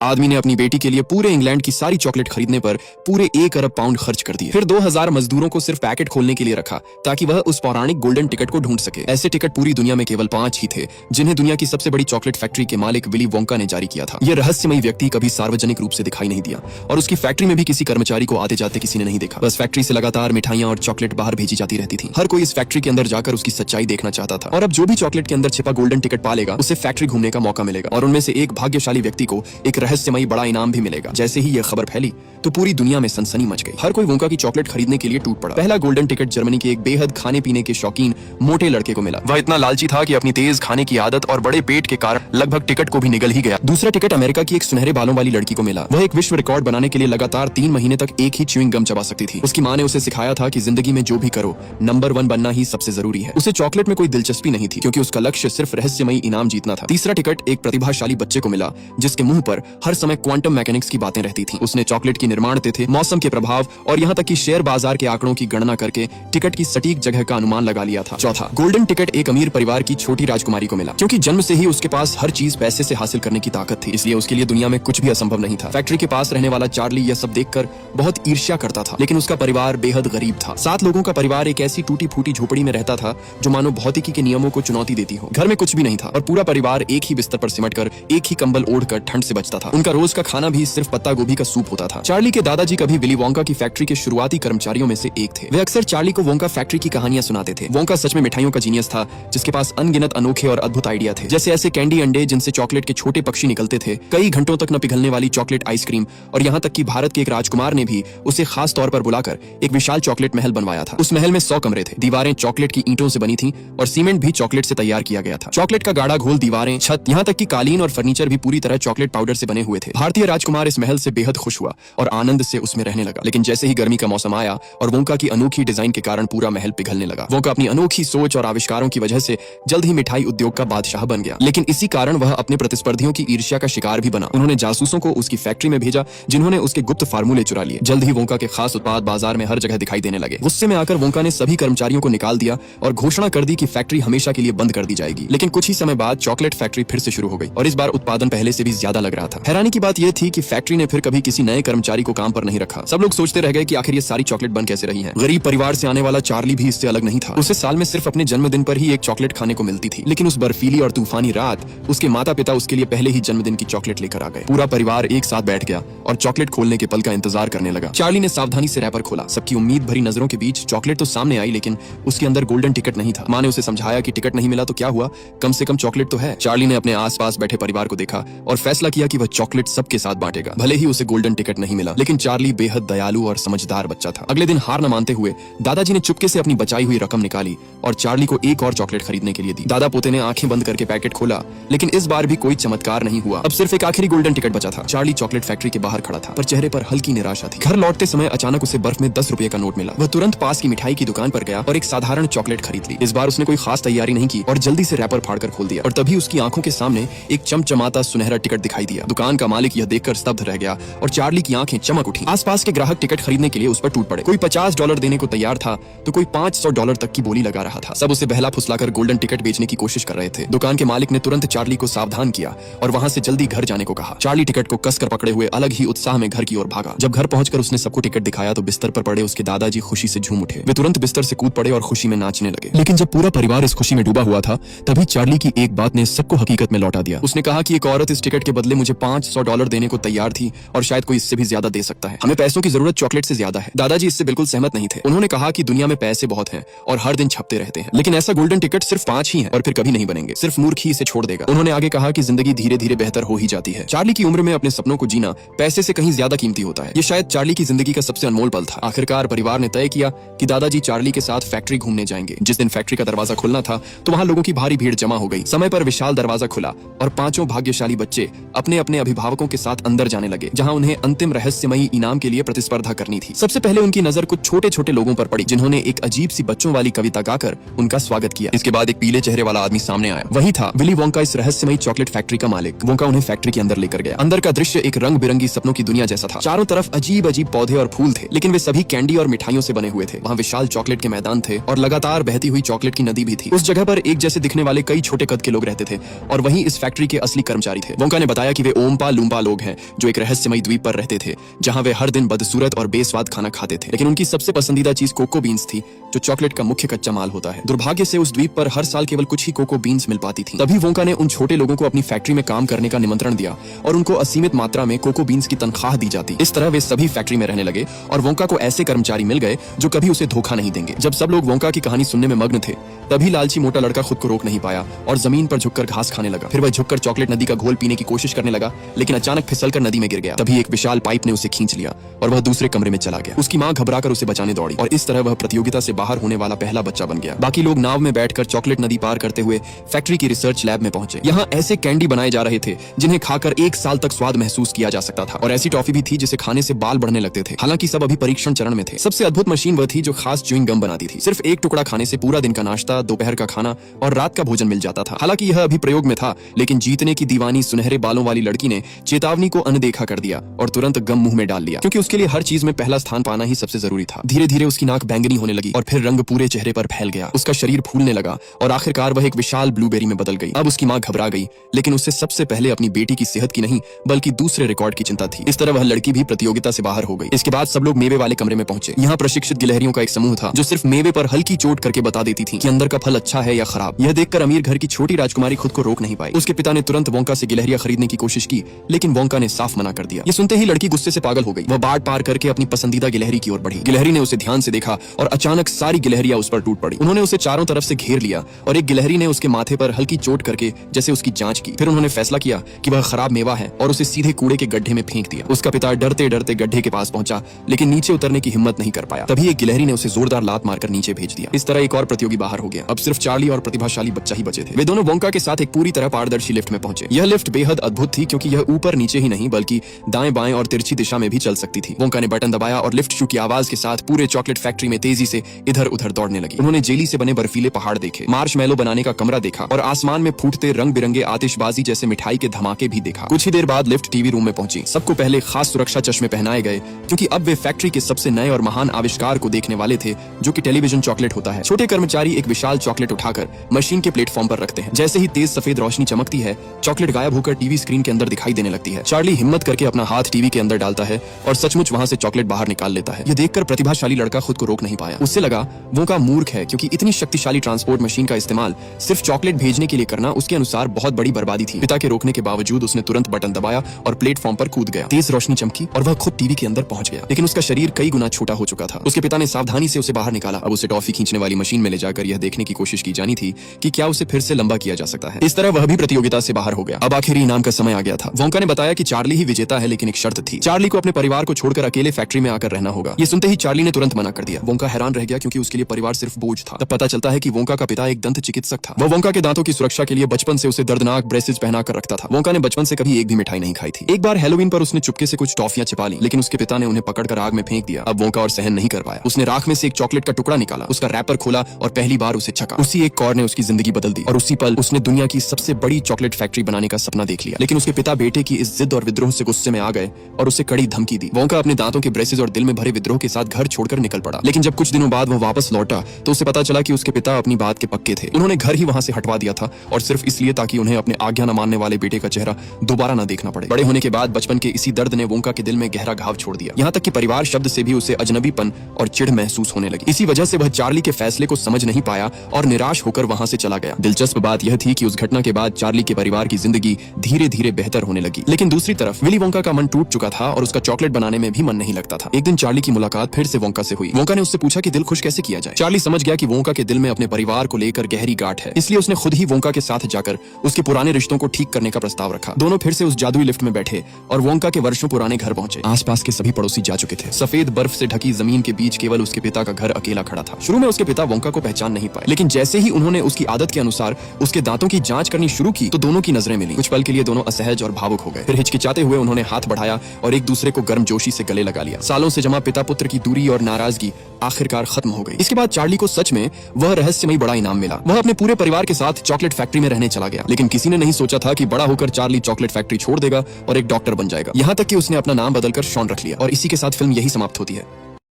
आदमी ने अपनी बेटी के लिए पूरे इंग्लैंड की सारी चॉकलेट खरीदने पर पूरे 1 अरब पाउंड खर्च कर दिए। फिर 2000 मजदूरों को सिर्फ पैकेट खोलने के लिए रखा ताकि वह उस पौराणिक गोल्डन टिकट को ढूंढ सके। ऐसे टिकट पूरी दुनिया में केवल 5 ही थे जिन्हें दुनिया की सबसे बड़ी चॉकलेट फैक्ट्री के मालिक विली वोंका ने जारी किया था। यह रहस्यमयी व्यक्ति कभी सार्वजनिक रूप से दिखाई नहीं दिया और उसकी फैक्ट्री में भी किसी कर्मचारी को आते जाते किसी ने नहीं देखा। बस फैक्ट्री से लगातार मिठाइयां और चॉकलेट बाहर भेजी जाती रहती थी। हर कोई इस फैक्ट्री के अंदर जाकर उसकी सच्चाई देखना चाहता था और अब जो भी चॉकलेट के अंदर छिपा गोल्डन टिकट पालेगा उसे फैक्ट्री घूमने का मौका मिलेगा और उनमें से एक भाग्यशाली व्यक्ति को एक रहस्यमयी बड़ा इनाम भी मिलेगा। जैसे ही यह खबर फैली तो पूरी दुनिया में सनसनी मच गई। हर कोई वोंका की चॉकलेट खरीदने के लिए टूट पड़ा। पहला गोल्डन टिकट जर्मनी के एक बेहद खाने पीने के शौकीन मोटे लड़के को मिला। वह इतना लालची था कि अपनी तेज खाने की आदत और बड़े पेट के कारण लगभग टिकट को भी निगल ही गया। दूसरा टिकट अमेरिका की एक सुनहरे बालों वाली लड़की को मिला। वह एक विश्व रिकॉर्ड बनाने के लिए लगातार 3 महीने तक एक ही च्युइंग गम चबा सकती थी। उसकी माँ ने उसे सिखाया था कि जिंदगी में जो भी करो नंबर 1 बनना ही सबसे जरूरी है। उसे चॉकलेट में कोई दिलचस्पी नहीं थी क्योंकि उसका लक्ष्य सिर्फ रहस्यमयी इनाम जीतना था। तीसरा टिकट एक प्रतिभाशाली बच्चे को मिला जिसके मुंह पर हर समय क्वांटम मैकेनिक्स की बातें रहती थी। उसने चॉकलेट की निर्माण तिथि, मौसम के प्रभाव और यहाँ तक कि शेयर बाजार के आंकड़ों की गणना करके टिकट की सटीक जगह का अनुमान लगा लिया था। चौथा गोल्डन टिकट एक अमीर परिवार की छोटी राजकुमारी को मिला। क्योंकि जन्म से ही उसके पास हर चीज पैसे से हासिल करने की ताकत थी, इसलिए उसके लिए दुनिया में कुछ भी असंभव नहीं था। फैक्ट्री के पास रहने वाला चार्ली यह सब देखकर बहुत ईर्ष्या करता था, लेकिन उसका परिवार बेहद गरीब था। 7 लोगों का परिवार एक ऐसी टूटी फूटी झोपड़ी में रहता था जो मानो भौतिकी के नियमों को चुनौती देती हो। घर में कुछ भी नहीं था और पूरा परिवार एक ही बिस्तर पर सिमटकर एक ही कंबल ओढ़कर ठंड से बचता था। उनका रोज का खाना भी सिर्फ पत्ता गोभी का सूप होता था। चार्ली के दादाजी कभी विली वोंका की फैक्ट्री के शुरुआती कर्मचारियों में से एक थे। वे अक्सर चार्ली को वोंका फैक्ट्री की कहानियां सुनाते थे। वोंका सच में मिठाइयों का जीनियस था जिसके पास अनगिनत अनोखे और अद्भुत आइडिया थे, जैसे ऐसे कैंडी अंडे जिनसे चॉकलेट के छोटे पक्षी निकलते थे, कई घंटों तक न पिघलने वाली चॉकलेट आइसक्रीम और यहाँ तक कि भारत के एक राजकुमार ने भी उसे खास तौर पर बुलाकर एक विशाल चॉकलेट महल बनवाया था। उस महल में 100 कमरे थे। दीवारें चॉकलेट की ईंटों से बनी थी और सीमेंट भी चॉकलेट से तैयार किया गया था। चॉकलेट का गाढ़ा घोल, दीवारें, छत, यहाँ तक कि कालीन और फर्नीचर भी पूरी तरह चॉकलेट पाउडर से बने हुए थे। भारतीय राजकुमार इस महल से बेहद खुश हुआ और आनंद से उसमें रहने लगा। लेकिन जैसे ही गर्मी का मौसम आया और वोंका की अनोखी डिजाइन के कारण पूरा महल पिघलने लगा। वोंका अपनी अनोखी सोच और आविष्कारों की वजह से जल्द ही मिठाई उद्योग का बादशाह बन गया, लेकिन इसी कारण वह अपने प्रतिस्पर्धियों की ईर्ष्या का शिकार भी बना। उन्होंने जासूसों को उसकी फैक्ट्री में भेजा जिन्होंने उसके गुप्त फार्मूले चुरा लिए। जल्द ही वोंका के खास उत्पाद बाजार में हर जगह दिखाई देने लगे। गुस्से में आकर वोंका ने सभी कर्मचारियों को निकाल दिया और घोषणा कर दी कि फैक्ट्री हमेशा के लिए बंद कर दी जाएगी। लेकिन कुछ ही समय बाद चॉकलेट फैक्ट्री फिर से शुरू हो गई और इस बार उत्पादन पहले से भी ज्यादा लग रहा था। हैरानी की बात यह थी कि फैक्ट्री ने फिर कभी किसी नए कर्मचारी को काम पर नहीं रखा। सब लोग सोचते रह गए कि आखिर ये सारी चॉकलेट बन कैसे रही है। गरीब परिवार से आने वाला चार्ली भी इससे अलग नहीं था। उसे साल में सिर्फ अपने जन्मदिन पर ही एक चॉकलेट खाने को मिलती थी, लेकिन उस बर्फीली और तूफानी रात उसके माता पिता उसके लिए पहले ही जन्मदिन की चॉकलेट लेकर आ गए। पूरा परिवार एक साथ बैठ गया और चॉकलेट खोलने के पल का इंतजार करने लगा। चार्ली ने सावधानी से रैपर खोला। सबकी उम्मीद भरी नजरों के बीच चॉकलेट तो सामने आई, लेकिन उसके अंदर गोल्डन टिकट नहीं था। माँ ने उसे समझाया कि टिकट नहीं मिला तो क्या हुआ, कम से कम चॉकलेट तो है। चार्ली ने अपने आसपास बैठे परिवार को देखा और फैसला किया कि वह चॉकलेट सबके साथ बांटेगा। भले ही उसे गोल्डन टिकट नहीं मिला, लेकिन चार्ली बेहद दयालु और समझदार बच्चा था। अगले दिन हार न मानते हुए दादाजी ने चुपके से अपनी बचाई हुई रकम निकाली और चार्ली को एक और चॉकलेट खरीदने के लिए दी। दादा पोते ने आंखें बंद करके पैकेट खोला, लेकिन इस बार भी कोई चमत्कार नहीं हुआ। अब सिर्फ एक आखिरी गोल्डन टिकट बचा था। चार्ली चॉकलेट फैक्ट्री के बाहर खड़ा था, पर चेहरे पर हल्की निराशा थी। घर लौटते समय अचानक उसे बर्फ में 10 रुपए का नोट मिला। वह तुरंत पास की मिठाई की दुकान पर गया और एक साधारण चॉकलेट खरीद ली। इस बार उसने कोई खास तैयारी नहीं की और जल्दी से रैपर फाड़कर खोल दिया और तभी उसकी आंखों के सामने एक चमचमाता सुनहरा टिकट दिखाई दिया। दुकान का मालिक यह देखकर स्तब्ध रह गया और चार्ली की आंखें चमक उठी। आसपास के ग्राहक टिकट खरीदने के लिए उस पर टूट पड़े। कोई $50 देने को तैयार था तो कोई $500 तक की बोली लगा रहा था। सब उसे बहला फुसलाकर गोल्डन टिकट बेचने की कोशिश कर रहे थे। दुकान के मालिक ने तुरंत चार्ली को सावधान किया और वहां से जल्दी घर जाने को कहा। चार्ली टिकट को कसकर पकड़े हुए अलग ही उत्साह में घर की ओर भागा। जब घर पहुंचकर उसने सबको टिकट दिखाया तो बिस्तर पर पड़े उसके दादाजी खुशी से झूम उठे। वे तुरंत बिस्तर से कूद पड़े और खुशी में नाचने लगे। लेकिन जब पूरा परिवार इस खुशी में डूबा हुआ था तभी चार्ली की एक बात ने सबको हकीकत में लौटा दिया। उसने कहा कि एक औरत इस टिकट के बदले मुझे $500 देने को तैयार थी और शायद कोई इससे भी ज्यादा दे सकता है। हमें पैसों की जरूरत चॉकलेट से ज्यादा है। दादाजी इससे बिल्कुल सहमत नहीं थे। उन्होंने कहा कि दुनिया में पैसे बहुत हैं और हर दिन छपते रहते हैं, लेकिन ऐसा गोल्डन टिकट सिर्फ 5 ही है और फिर कभी नहीं बनेंगे। सिर्फ मूर्ख ही इसे छोड़ देगा। उन्होंने आगे कहा कि जिंदगी धीरे धीरे बेहतर हो ही जाती है। चार्ली की उम्र में अपने सपनों को जीना पैसे से कहीं ज्यादा कीमती होता है। ये शायद चार्ली की जिंदगी का सबसे अनमोल पल था। आखिरकार परिवार ने तय किया कि दादाजी चार्ली के साथ फैक्ट्री घूमने जाएंगे। जिस दिन फैक्ट्री का दरवाजा खुलना था तो वहां लोगों की भारी भीड़ जमा हो गई। समय पर विशाल दरवाजा खुला और 5 भाग्यशाली बच्चे अपने अपने अभिभावकों के साथ अंदर जाने लगे, जहां उन्हें अंतिम रहस्यमयी इनाम के लिए प्रतिस्पर्धा करनी थी। सबसे पहले उनकी नजर कुछ छोटे छोटे लोगों पर पड़ी जिन्होंने एक अजीब सी बच्चों वाली कविता गाकर उनका स्वागत किया। इसके बाद एक पीले चेहरे वाला आदमी सामने आया। वही था विली वोंका, इस रहस्यमयी चॉकलेट फैक्ट्री का मालिक। वोंका उन्हें फैक्ट्री के अंदर लेकर गया। अंदर का दृश्य एक रंग बिरंगी सपनों की दुनिया जैसा था। चारों तरफ अजीब अजीब पौधे और फूल थे, लेकिन वे सभी कैंडी और मिठाइयों से बने हुए थे। वहाँ विशाल चॉकलेट के मैदान थे और लगातार बहती हुई चॉकलेट की नदी भी थी। उस जगह पर एक जैसे दिखने वाले कई छोटे कद के लोग रहते थे और वहीं इस फैक्ट्री के असली कर्मचारी थे। वोंका ने बताया कि वे ओम्पा लूम्पा लोग हैं जो एक रहस्यमयी द्वीप पर रहते थे, जहाँ वे हर दिन बदसूरत और बेस्वाद खाना खाते थे। लेकिन उनकी सबसे पसंदीदा चीज कोको बीन्स थी, जो चॉकलेट का मुख्य कच्चा माल होता है। दुर्भाग्य से उस द्वीप पर हर साल केवल कुछ ही कोको बीन्स मिल पाती थी। तभी वोंका ने उन छोटे लोगों को अपनी फैक्ट्री में काम करने का निमंत्रण दिया और उनको असीमित मात्रा में कोको बीन्स की तनख्वाह दी जाती। इस तरह वे सभी फैक्ट्री में रहने लगे और वोंका को ऐसे कर्मचारी मिल गए जो कभी उसे धोखा नहीं देंगे। जब सब लोग वोंका की कहानी सुनने में मग्न थे, तभी लालची मोटा लड़का खुद को रोक नहीं पाया और जमीन पर झुककर घास खाने लगा। फिर वह झुककर चॉकलेट नदी का घोल पीने की कोशिश करने लगा, लेकिन अचानक फिसलकर नदी में गिर गया। तभी एक विशाल पाइप ने उसे खींच लिया और वह दूसरे कमरे में चला गया। उसकी मां घबराकर उसे बचाने दौड़ी और इस तरह वह प्रतियोगिता से बाहर होने वाला पहला बच्चा बन गया। बाकी लोग नाव में बैठकर चॉकलेट नदी पार करते हुए फैक्ट्री की रिसर्च लैब में पहुंचे। यहाँ ऐसे कैंडी बनाए जा रहे थे जिन्हें खाकर 1 साल तक स्वाद महसूस किया जा सकता था, और ऐसी टॉफी भी थी जिसे खाने से बाल बढ़ने लगते थे। हालांकि सब अभी परीक्षण चरण में थे। सबसे अद्भुत मशीन वह थी जो खास च्युइंग गम बनाती थी। सिर्फ एक टुकड़ा खाने से पूरा दिन का नाश्ता, दोपहर का खाना और रात का भोजन मिल जाता था। हालांकि यह अभी प्रयोग में था, लेकिन जीतने की दीवानी सुनहरे बालों वाली लड़की ने चेतावनी को अनदेखा कर दिया और तुरंत गम मुंह में डाल लिया, क्योंकि उसके लिए हर चीज में पहला स्थान पाना ही सबसे जरूरी था। धीरे धीरे उसकी नाक बैंगनी होने लगी और फिर रंग पूरे चेहरे पर फैल गया। उसका शरीर फूलने लगा और आखिरकार वह एक विशाल ब्लूबेरी में बदल गई। अब उसकी मां घबरा गई, लेकिन उससे सबसे पहले अपनी बेटी की सेहत की नहीं बल्कि दूसरे रिकॉर्ड की चिंता थी। इस तरह वह लड़की भी प्रतियोगिता से बाहर हो गई। इसके बाद सब लोग मेवे वाले कमरे में पहुंचे। यहाँ प्रशिक्षित गिलहरियों का एक समूह था जो सिर्फ मेवे पर हल्की चोट करके बता देती थी कि अंदर का फल अच्छा है या खराब। यह देखकर अमीर घर की छोटी राजकुमारी खुद को रोक नहीं पाई। उसके पिता ने तुरंत वोंका से गिलहरियां खरीदने की कोशिश की, लेकिन वोंका ने साफ मना कर दिया। ये सुनते ही लड़की गुस्से से पागल हो गई। वह बाढ़ पार करके अपनी पसंदीदा गिलहरी की ओर बढ़ी। गिलहरी ने उसे ध्यान से देखा और अचानक सारी गिलहरियां उस पर टूट पड़ी। उन्होंने उसे चारों तरफ से घेर लिया और एक गिलहरी ने उसके माथे पर हल्की चोट करके जैसे उसकी जांच की। फिर उन्होंने फैसला किया कि वह खराब मेवा है और उसे सीधे कूड़े के गड्ढे में फेंक दिया। उसका पिता डरते डरते गड्ढे के पास पहुंचा, लेकिन नीचे उतरने की हिम्मत नहीं कर पाया। तभी एक गिलहरी ने उसे जोरदार लात मारकर नीचे भेज दिया। इस तरह एक और प्रतियोगी बाहर हो गया। अब सिर्फ चार्ली और प्रतिभाशाली बच्चा ही बचे थे। वे दोनों वोंका के साथ एक पूरी तरह पारदर्शी लिफ्ट में पहुंचे। यह लिफ्ट बेहद अद्भुत थी, क्योंकि यह ऊपर नीचे ही नहीं बल्कि दाएं बाएं और तिरछी दिशा में भी चल सकती थी। वोंका ने बटन दबाया और लिफ्ट शू की आवाज के साथ पूरे चॉकलेट फैक्ट्री में तेजी से इधर उधर दौड़ने लगी। उन्होंने जेली से बने बर्फीले पहाड़ देखे, मार्शमैलो बनाने का कमरा देखा और आसमान में फूटते रंग बिरंगे आतिशबाजी जैसे मिठाई के धमाके भी देखा। कुछ ही देर बाद लिफ्ट टीवी रूम में पहुंची। सबको पहले खास सुरक्षा चश्मे पहनाए गए, क्योंकि अब वे फैक्ट्री के सबसे नए और महान आविष्कार को देखने वाले थे, जो कि टेलीविजन चॉकलेट होता है। छोटे कर्मचारी एक विशाल चॉकलेट उठाकर मशीन के प्लेटफॉर्म पर रखते हैं। जैसे ही तेज सफेद रोशनी चमकती है, चॉकलेट गायब होकर टीवी स्क्रीन के अंदर दिखाई देने लगती है। चार्ली हिम्मत करके अपना हाथ टीवी के अंदर डालता है और सचमुच वहां से चॉकलेट बाहर निकाल लेता है। यह देखकर प्रतिभाशाली लड़का खुद को रोक नहीं पाया। उससे लगा वोंका मूर्ख है, क्योंकि इतनी शक्तिशाली ट्रांसपोर्ट मशीन का इस्तेमाल सिर्फ चॉकलेट भेजने के लिए करना उसके अनुसार बहुत बड़ी बर्बादी थी। पिता के रोकने के बावजूद उसने तुरंत बटन दबाया और प्लेटफॉर्म पर कूद गया। तेज रोशनी चमकी और वह खुद टीवी के अंदर पहुंच गया, लेकिन उसका शरीर कई गुना छोटा हो चुका था। उसके पिता ने सावधानी से उसे बाहर निकाला। अब उसे टॉफी खींचने वाली मशीन में ले जाकर यह देखने की कोशिश की जानी थी कि क्या उसे फिर से लंबा किया जा सकता है। इस तरह वह भी प्रतियोगिता से बाहर हो गया। अब आखिरी इनाम का समय आ गया था। वोंका ने बताया कि चार्ली ही विजेता है, लेकिन एक शर्त थी। चार्ली को अपने परिवार को छोड़कर अकेले फैक्ट्री में आकर रहना होगा। ये सुनते ही चार्ली ने तुरंत मना कर दिया। वोंका हैरान रह गया, क्योंकि उसके लिए परिवार सिर्फ बोझ था। तब पता चलता है कि वोंका का पिता एक दंत चिकित्सक था। वह वोंका के दांतों की सुरक्षा के लिए बचपन से उसे दर्दनाक ब्रेसेस पहनाकर रखता था। वोंका ने बचपन से कभी एक भी मिठाई नहीं खाई थी। एक बार हैलोवीन पर उसने चुपके से कुछ टॉफियां छिपा ली, लेकिन उसके पिता ने उन्हें पकड़कर आग में फेंक दिया। अब वोंका और सहन नहीं कर पाया। उसने राख में से एक चॉकलेट का टुकड़ा निकाला, उसका रैपर खोला और पहली बार उसे चखा। उसी एक कौर ने उसकी जिंदगी बदल दी और उसी पल उसने दुनिया की सबसे बड़ी चॉकलेट फैक्ट्री बनाने का सपना देख लिया। लेकिन उसके पिता बेटे की इस जिद और विद्रोह से गुस्से में आ गए और उसे कड़ी धमकी दी। वोंका अपने दांतों के ब्रेसेस और दिल में भरे विद्रोह के साथ घर छोड़कर निकल पड़ा। लेकिन जब कुछ दिनों बाद वो वापस लौटा तो उसे पता चला कि उसके पिता अपनी बात के पक्के थे। उन्होंने घर ही वहां से हटवा दिया था, और सिर्फ इसलिए ताकि उन्हें अपने आज्ञा न मानने वाले बेटे का चेहरा दोबारा न देखना पड़े। बड़े होने के बाद बचपन के इसी दर्द ने वोंका के दिल में गहरा घाव छोड़ दिया। यहाँ तक कि परिवार शब्द से भी उसे अजनबीपन और चिढ़ महसूस होने लगी। इसी वजह से वह चार्ली के फैसले को समझ नहीं पाया और निराश होकर वहां से चला गया। दिलचस्प बात यह थी कि उस घटना के बाद चार्ली के परिवार की जिंदगी धीरे धीरे बेहतर होने लगी। लेकिन दूसरी तरफ विली वोंका का मन टूट चुका था और उसका चॉकलेट बनाने में भी मन नहीं लगता था। एक दिन चार्ली की मुलाकात फिर से वोंका से हुई। वोंका ने उससे पूछा कि दिल खुश कैसे किया जाए। चार्ली समझ गया कि वोंका के दिल में अपने परिवार को लेकर गहरी गांठ है, इसलिए उसने खुद ही वोंका के साथ जाकर उसके पुराने रिश्तों को ठीक करने का प्रस्ताव रखा। दोनों फिर से उस जादुई लिफ्ट में बैठे और वोंका के वर्षों पुराने घर पहुंचे। आसपास के सभी पड़ोसी जा चुके थे। सफेद बर्फ से ढकी जमीन के बीच केवल उसके पिता का घर अकेला खड़ा था। शुरू में उसके पिता वोंका को पहचान नहीं पाए, लेकिन जैसे ही उन्होंने उसकी आदत के अनुसार उसके दांतों की जांच करनी शुरू की तो दोनों की नजरें मिली। कुछ पल के लिए दोनों असहज और भावुक हो गए। फिर हिचकिचाते हुए उन्होंने हाथ बढ़ाया और एक दूसरे को गर्मजोशी से गले लगा लिया। सालों से जमा पिता पुत्र की दूरी और नाराजगी आखिरकार खत्म हो गई। इसके बाद चार्ली को सच में वह रहस्यमयी बड़ा इनाम मिला। वह अपने पूरे परिवार के साथ चॉकलेट फैक्ट्री में रहने चला गया। लेकिन किसी ने नहीं सोचा था कि बड़ा होकर चार्ली चॉकलेट फैक्ट्री छोड़ देगा और एक डॉक्टर बन जाएगा। यहाँ तक कि उसने अपना नाम बदलकर शॉन रख लिया और इसी के साथ फिल्म यही समाप्त होती है।